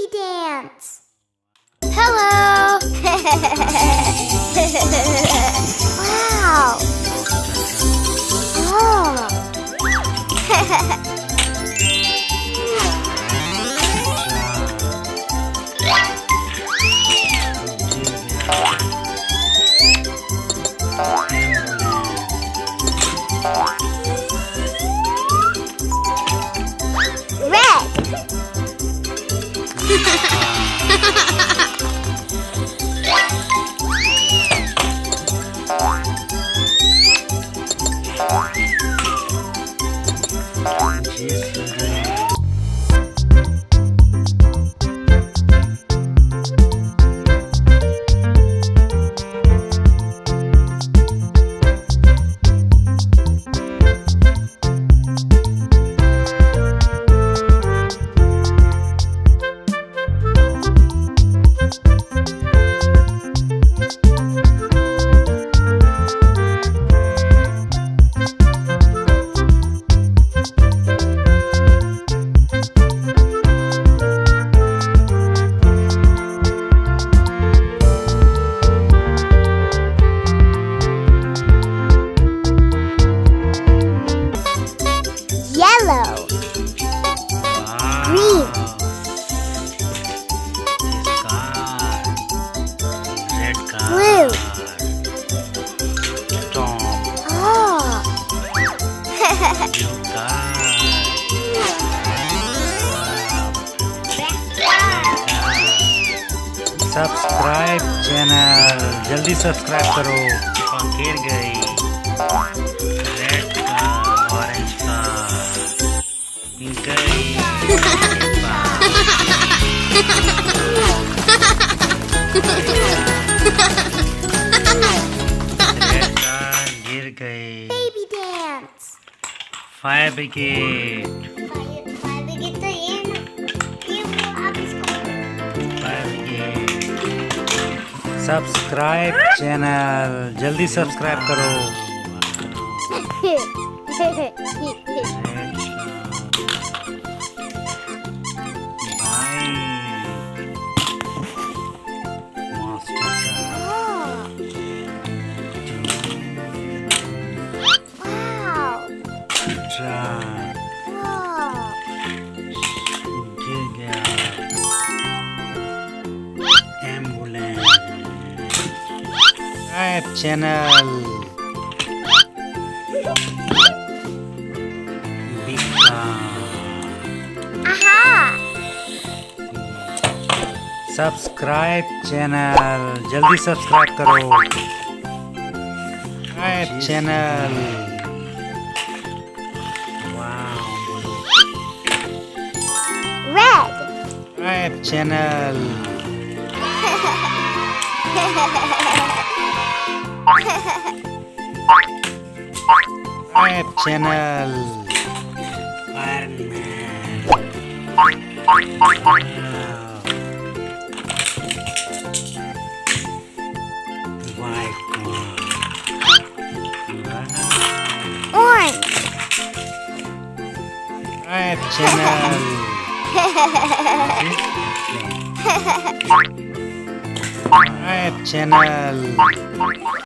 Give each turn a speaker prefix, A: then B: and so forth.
A: Baby dance. Hello. Wow. Oh. Yellow. Green.
B: Red car.
A: Blue.
B: Tom.
A: Oh.
B: Blue car. Subscribe channel जल्दी subscribe करो। गिर गई। Red का orange का गई। रेड का गिर गई।
A: Baby dance.
B: Fire brigade.
A: Fire brigade तो ये ना आप इसको
B: फायर ब्रिगेड। सब्सक्राइब चैनल जल्दी सब्सक्राइब करो।
A: Wow.
B: गिर गया। Ambulance. Subscribe channel. Subscribe channel जल्दी सब्सक्राइब करो। Subscribe channel.
A: Red.
B: Subscribe channel. Subscribe channel.
A: Orange.
B: Subscribe channel. Subscribe channel.